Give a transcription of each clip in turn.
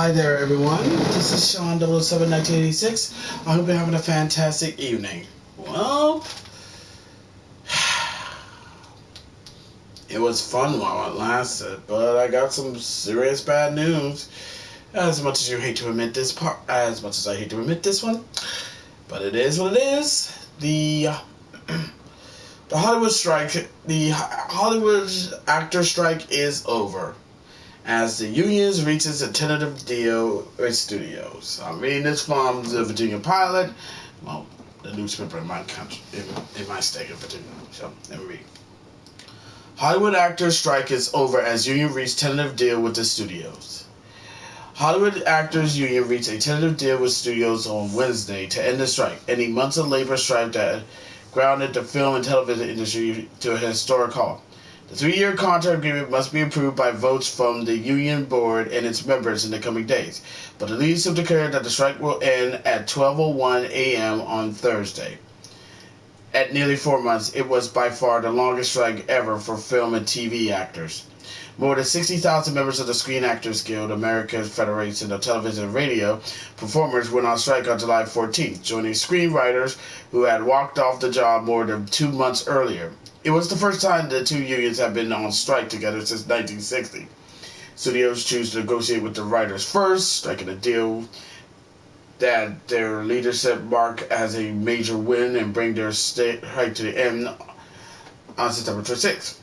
Hi there, everyone. This is Sean 007 1986. I hope you're having a fantastic evening. Well, it was fun while it lasted, but I got some serious bad news. As much as you hate to admit this part, as much as I hate to admit this one, but it is what it is. The Hollywood strike, the Hollywood actor strike is over, as the unions reaches a tentative deal with studios. I'm reading this from the Virginia Pilot, well, the newspaper in my country, in my state of Virginia. So let me read. Hollywood actors strike is over as union reach tentative deal with the studios. Hollywood Actors Union reached a tentative deal with studios on Wednesday to end the strike, ending months of labor strife that grounded the film and television industry to a historic halt. The 3-year contract agreement must be approved by votes from the union board and its members in the coming days, but the leaders have declared that the strike will end at 12:01 a.m. on Thursday. At nearly 4 months, it was by far the longest strike ever for film and TV actors. More than 60,000 members of the Screen Actors Guild, America's Federation of Television and Radio Performers, went on strike on July 14th, joining screenwriters who had walked off the job more than 2 months earlier. It was the first time the two unions have been on strike together since 1960. Studios choose to negotiate with the writers first, striking a deal that their leadership mark as a major win and bring their strike to the end on September 26th.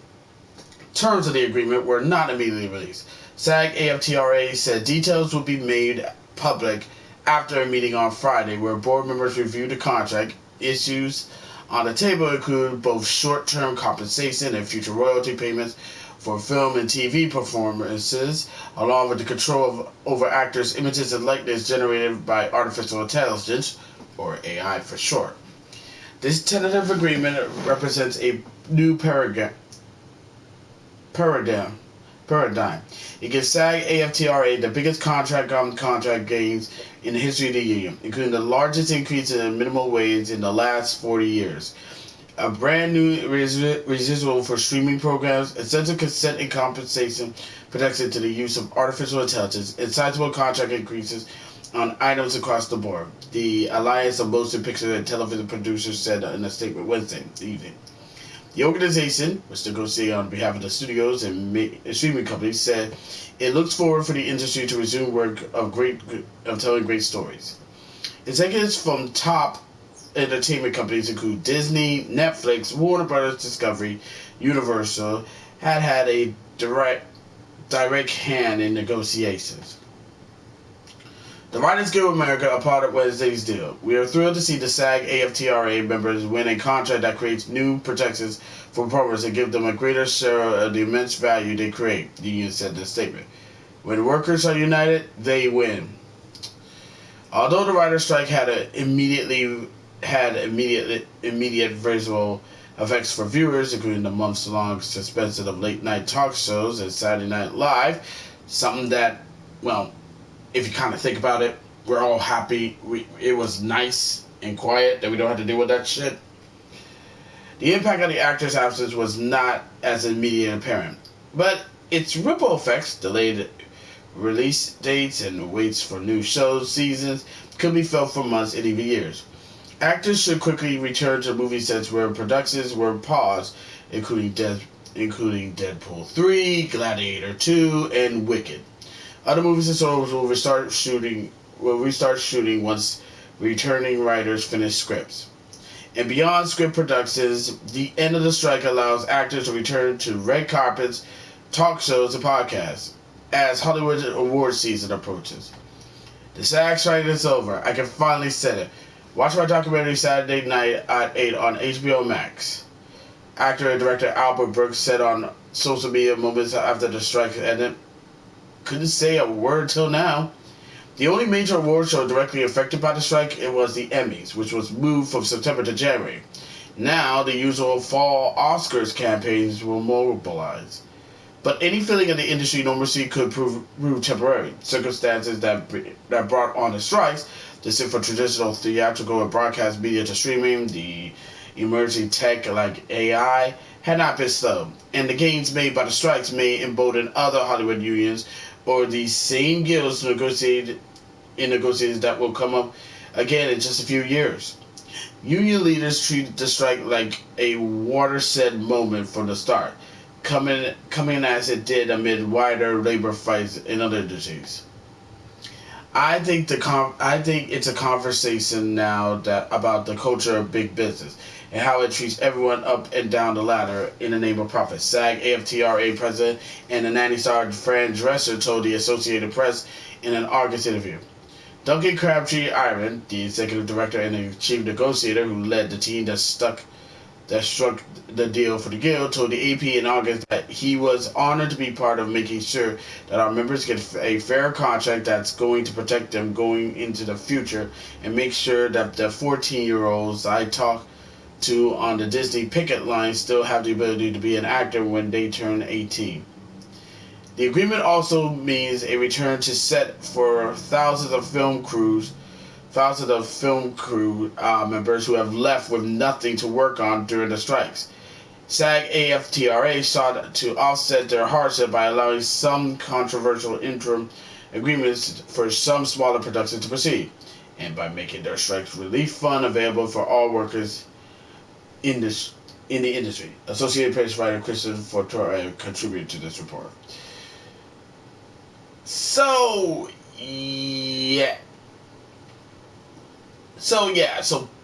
Terms of the agreement were not immediately released. SAG-AFTRA said details would be made public after a meeting on Friday where board members reviewed the contract. Issues on the table include both short-term compensation and future royalty payments for film and TV performances, along with the control over actors' images and likeness generated by artificial intelligence, or AI for short. This tentative agreement represents a new paradigm. It gives SAG-AFTRA the biggest contract gains in the history of the union, including the largest increase in minimum wage in the last 40 years. A brand new residual for streaming programs, essential consent and compensation protection to the use of artificial intelligence, and sizable contract increases on items across the board, the Alliance of Motion Picture and Television Producers said in a statement Wednesday evening. The organization, which negotiated on behalf of the studios and streaming companies, said it looks forward for the industry to resume work of telling great stories. Executives from top entertainment companies include Disney, Netflix, Warner Brothers Discovery, Universal, had a direct hand in negotiations. The Writers Guild of America applauded Wednesday's deal. We are thrilled to see the SAG-AFTRA members win a contract that creates new protections for performers and give them a greater share of the immense value they create, the union said in a statement. When workers are united, they win. Although the writer's strike had immediate visual effects for viewers, including the months-long suspension of late-night talk shows and Saturday Night Live, something that, well, if you kind of think about it, we're all happy. It was nice and quiet that we don't have to deal with that shit. The impact on the actors' absence was not as immediate and apparent, but its ripple effects, delayed release dates and waits for new shows, seasons, could be felt for months and even years. Actors should quickly return to movie sets where productions were paused, including Deadpool 3, Gladiator 2, and Wicked. Other movies and shows will restart shooting once returning writers finish scripts. And beyond script productions, the end of the strike allows actors to return to red carpets, talk shows, and podcasts as Hollywood award season approaches. The SAG strike is over. I can finally say it. Watch my documentary Saturday night at 8 on HBO Max. Actor and director Albert Brooks said on social media moments after the strike ended, couldn't say a word till now. The only major award show directly affected by the strike was the Emmys, which was moved from September to January. Now, the usual fall Oscars campaigns will mobilize. But any feeling in the industry normalcy could prove temporary. Circumstances that brought on the strikes, the shift from traditional theatrical and broadcast media to streaming, the emerging tech like AI, had not been slow, and the gains made by the strikes may embolden other Hollywood unions or these same guilds negotiations that will come up again in just a few years. Union leaders treated the strike like a watershed moment from the start, coming as it did amid wider labor fights in other industries. I think it's a conversation now that about the culture of big business and how it treats everyone up and down the ladder in the name of profit. SAG-AFTRA president and the nanny-star Fran Dresser told the Associated Press in an August interview. Duncan Crabtree-Iron, the executive director and the chief negotiator who led the team that struck the deal for the Guild, told the AP in August that he was honored to be part of making sure that our members get a fair contract that's going to protect them going into the future and make sure that the 14-year-olds I talk to on the Disney picket line still have the ability to be an actor when they turn 18. The agreement also means a return to set for thousands of film crew members who have left with nothing to work on during the strikes. SAG-AFTRA sought to offset their hardship by allowing some controversial interim agreements for some smaller productions to proceed, and by making their strikes relief fund available for all workers in the industry. Associated Press writer Christian Fortore contributed to this report. So yeah. So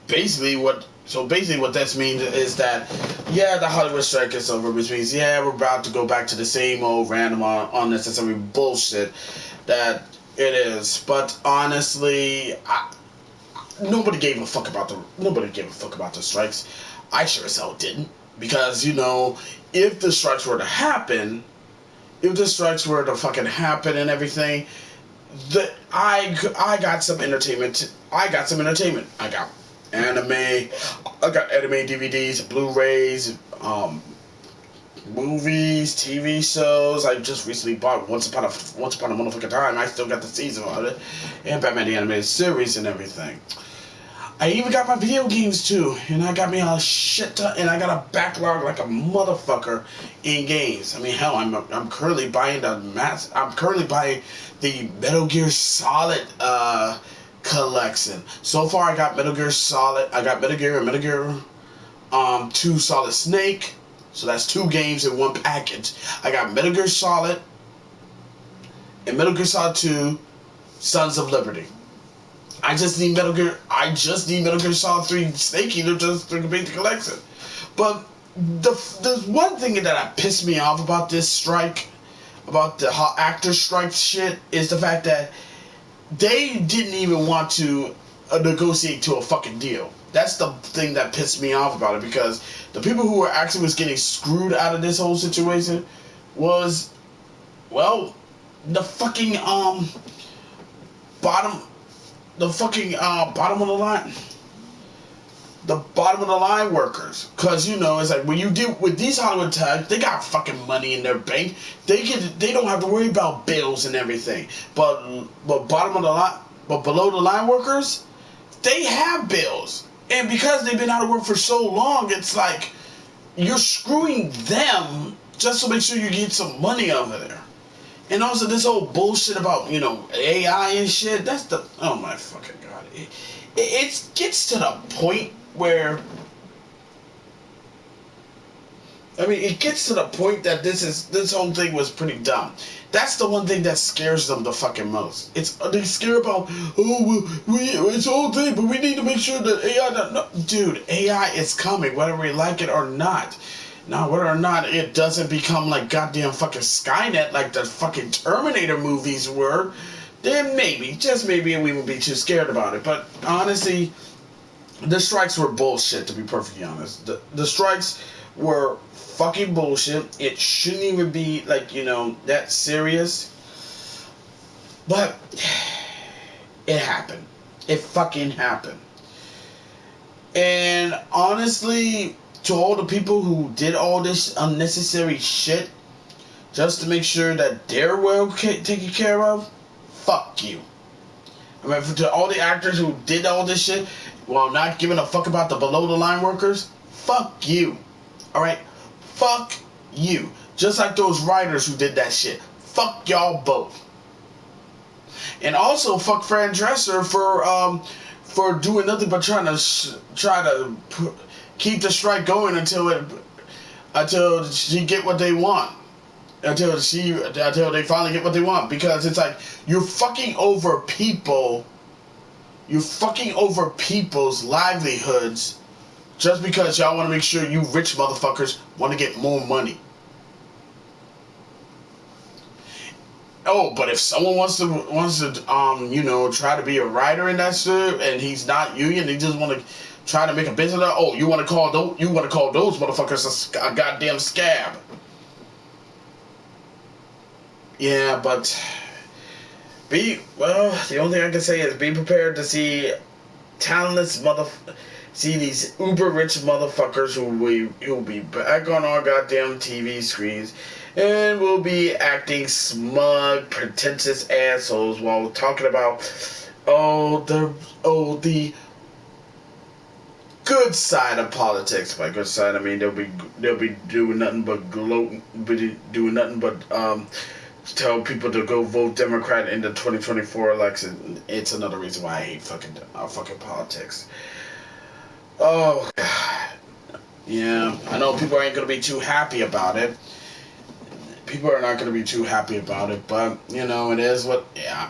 basically what this means is that the Hollywood strike is over, which means we're about to go back to the same old random unnecessary bullshit that it is. But honestly, nobody gave a fuck about the strikes. I sure as hell didn't, because if the strikes were to happen, and everything, I got some entertainment. I got anime. I got anime DVDs, Blu-rays, movies, TV shows. I just recently bought Once Upon a Motherfucking Time. I still got the season of it, and Batman the Animated Series and everything. I even got my video games too, and I got me a shit ton, and I got a backlog like a motherfucker in games. I mean, hell, I'm currently buying the Metal Gear Solid collection. So far, I got Metal Gear Solid. I got Metal Gear and Metal Gear 2 Solid Snake. So that's 2 games in one package. I got Metal Gear Solid and Metal Gear Solid 2 Sons of Liberty. I just need Metal Gear Solid 3 Snake Eater just to complete the collection. But the one thing that pissed me off about this strike, about the actor strike shit, is the fact that they didn't even want to negotiate to a fucking deal. That's the thing that pissed me off about it, because the people who were actually was getting screwed out of this whole situation was, well, the fucking bottom of the line. The bottom of the line workers. Because, it's like when you deal with these Hollywood tags, they got fucking money in their bank. They don't have to worry about bills and everything. But bottom of the line, but below the line workers, they have bills. And because they've been out of work for so long, it's like you're screwing them just to make sure you get some money over there. And also this whole bullshit about, AI and shit, oh my fucking god. It gets to the point where, it gets to the point that this whole thing was pretty dumb. That's the one thing that scares them the fucking most. They scare about, it's all thing, but we need to make sure that AI, no, dude, AI is coming, whether we like it or not. Now, whether or not it doesn't become like goddamn fucking Skynet like the fucking Terminator movies were, then maybe, just maybe, we would be too scared about it. But honestly, the strikes were bullshit, to be perfectly honest. The strikes were fucking bullshit. It shouldn't even be like, that serious. But it happened. It fucking happened. And honestly, to all the people who did all this unnecessary shit just to make sure that they're well taken care of, fuck you. To all the actors who did all this shit while not giving a fuck about the below the line workers, fuck you. Alright? Fuck you. Just like those writers who did that shit. Fuck y'all both. And also fuck Fran Dresser for doing nothing but trying to keep the strike going until she get what they want. Until they finally get what they want, because it's like you're fucking over people. You're fucking over people's livelihoods just because y'all want to make sure you rich motherfuckers want to get more money. Oh, but if someone wants to try to be a writer in that shit and he's not union, they just want to try to make a business out. Oh, you want to call those motherfuckers a goddamn scab. Yeah, but the only thing I can say is be prepared to see see these uber rich motherfuckers who will be back on our goddamn TV screens and will be acting smug, pretentious assholes while talking about the good side of politics. By good side, I mean they'll be doing nothing but tell people to go vote Democrat in the 2024 election. It's another reason why I hate fucking politics. Oh God, yeah, I know people ain't gonna be too happy about it. People are not going to be too happy about it, but, it is what, yeah,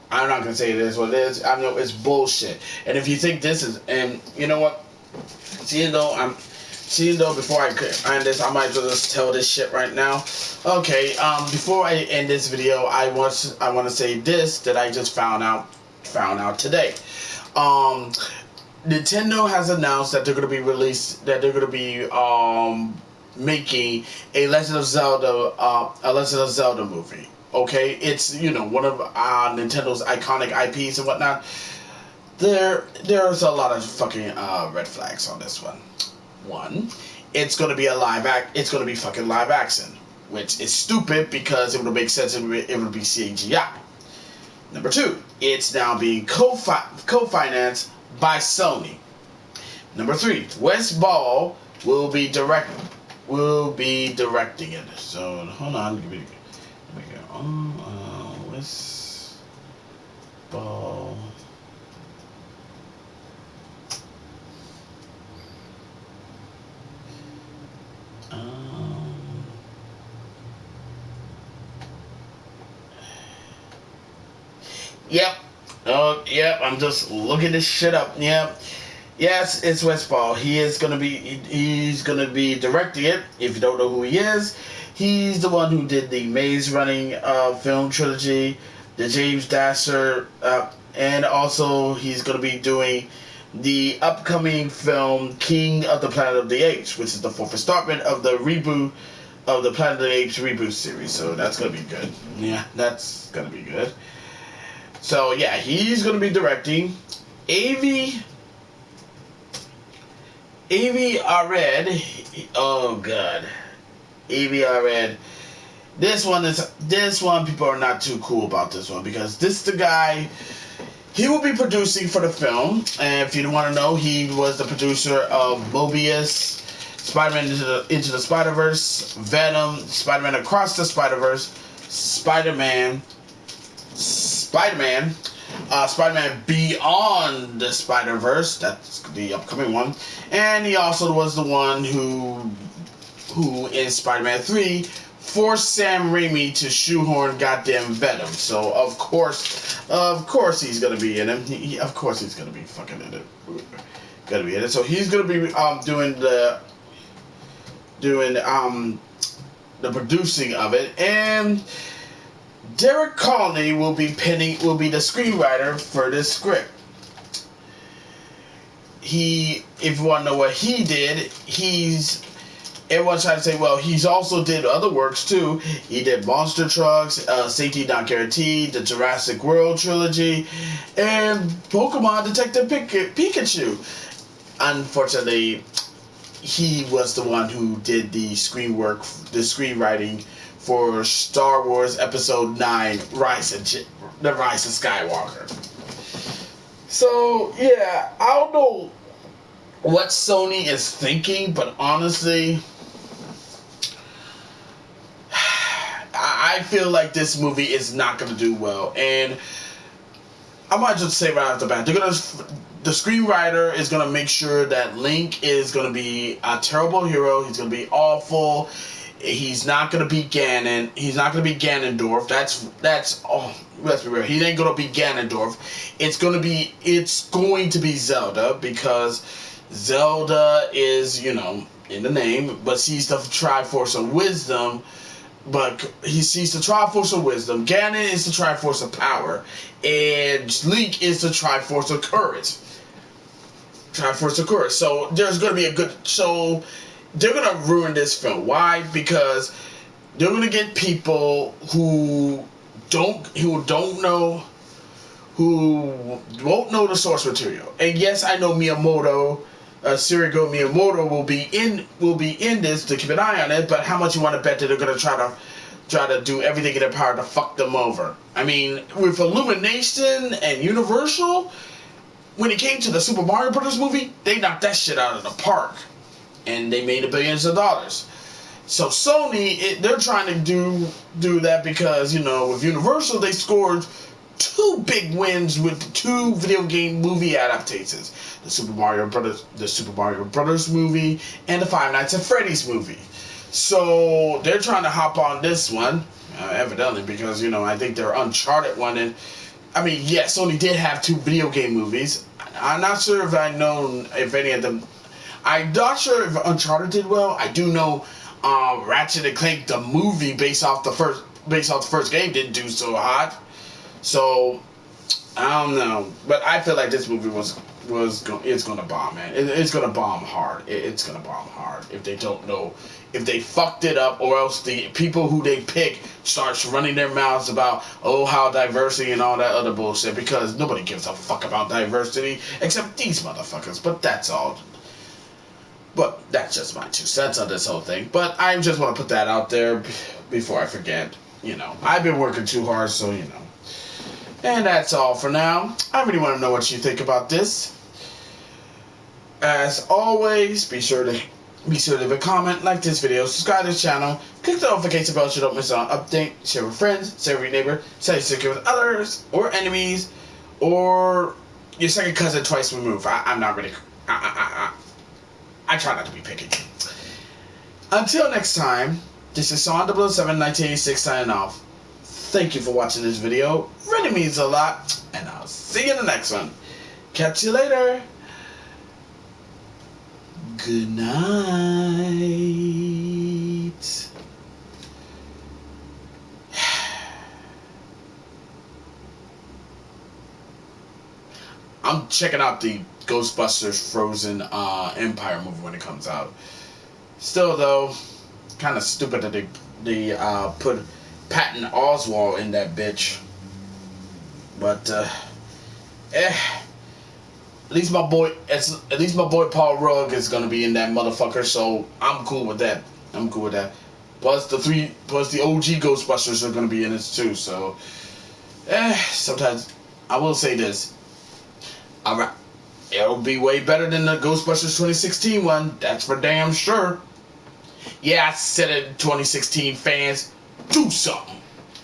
I'm not going to say it is what it is. I know it's bullshit. And if you think this is, and you know what, seeing though before I end this, I might as well just tell this shit right now. Okay, before I end this video, I want to say this, that I just found out today. Nintendo has announced that they're going to be making a Legend of Zelda movie. Okay, it's one of Nintendo's iconic IPs and whatnot. There's a lot of fucking red flags on this one. One, it's gonna be fucking live action, which is stupid because it would make sense if it would be CGI. Number two, it's now being co-financed by Sony. Number three, Wes Ball will be directing it. So hold on, let me go. Wes Ball. Yep. Oh, yep. I'm just looking this shit up. Yep. Yes, it's Wes Ball. He's gonna be directing it. If you don't know who he is, he's the one who did the Maze Running film trilogy, the James Dasher, and also he's gonna be doing the upcoming film King of the Planet of the Apes, which is the fourth installment of the reboot of the Planet of the Apes reboot series. So that's gonna be good. Yeah, that's gonna be good. So yeah, he's gonna be directing. Avi Arad, oh god, Avi Arad. This one people are not too cool about this one because this is the guy. He will be producing for the film, and if you want to know, he was the producer of Mobius, Spider-Man Into the Spider-Verse, Venom, Spider-Man Across the Spider-Verse, Spider-Man Beyond the Spider-Verse, that's the upcoming one, and he also was the one who in Spider-Man 3 forced Sam Raimi to shoehorn goddamn Venom. So of course he's gonna be in it. Of course he's gonna be fucking in it. Gonna be in it. So he's gonna be doing the producing of it, and Derek Colney will be the screenwriter for this script. If you want to know what he did, everyone's trying to say, well, he's also did other works too. He did Monster Trucks, Safety Not Guaranteed, the Jurassic World trilogy, and Pokemon Detective Pikachu. Unfortunately, he was the one who did the screenwriting for Star Wars Episode 9, The Rise of Skywalker. So, yeah, I don't know what Sony is thinking, but honestly, I feel like this movie is not going to do well. And I might just say right off the bat, the screenwriter is gonna make sure that Link is gonna be a terrible hero. He's gonna be awful. He's not gonna be Ganon. He's not gonna be Ganondorf. Let's be real. He ain't gonna be Ganondorf. It's going to be Zelda, because Zelda is, in the name, but she's the Triforce of Wisdom. But she's the Triforce of Wisdom. Ganon is the Triforce of Power, and Link is the Triforce of Courage. So there's going to be so they're going to ruin this film. Why? Because they're going to get people who won't know the source material. And yes, I know Miyamoto, Sirigo Miyamoto will be in this to keep an eye on it. But how much you want to bet that they're going to try to do everything in their power to fuck them over? I mean, with Illumination and Universal, when it came to the Super Mario Brothers movie, they knocked that shit out of the park, and they made billions of dollars. So Sony, they're trying to do that because, with Universal, they scored 2 big wins with the 2 video game movie adaptations: the Super Mario Brothers movie and the Five Nights at Freddy's movie. So they're trying to hop on this one, evidently, because I think their Uncharted one, and I mean, yes, Sony did have 2 video game movies. I'm not sure if any of them. I'm not sure if Uncharted did well. I do know Ratchet and Clank, the movie based off the first game, didn't do so hot. So I don't know, but I feel like this movie it's gonna bomb, man. It's gonna bomb hard. It's gonna bomb hard if they fucked it up, or else the people who they pick starts running their mouths about how diversity and all that other bullshit, because nobody gives a fuck about diversity except these motherfuckers. But that's all. But that's just my 2 cents on this whole thing. But I just want to put that out there before I forget. I've been working too hard, so And that's all for now. I really want to know what you think about this. As always, be sure to leave a comment, like this video, subscribe to the channel, click the notification bell so you don't miss out on an update, share with friends, share with your neighbor, share with others, or enemies, or your second cousin twice removed. I'm not really... I try not to be picky. Until next time, this is Son 007 1986 signing off. Thank you for watching this video. Really means a lot. And I'll see you in the next one. Catch you later. Good night. I'm checking out the Ghostbusters Frozen Empire movie when it comes out. Still, though, kind of stupid that they put Patton Oswalt in that bitch. But at least my boy Paul Rugg is gonna be in that motherfucker, so I'm cool with that. Plus the OG Ghostbusters are gonna be in it too. So sometimes I will say this. Alright, it'll be way better than the Ghostbusters 2016 one. That's for damn sure. Yeah, I said it, 2016 fans. Do something.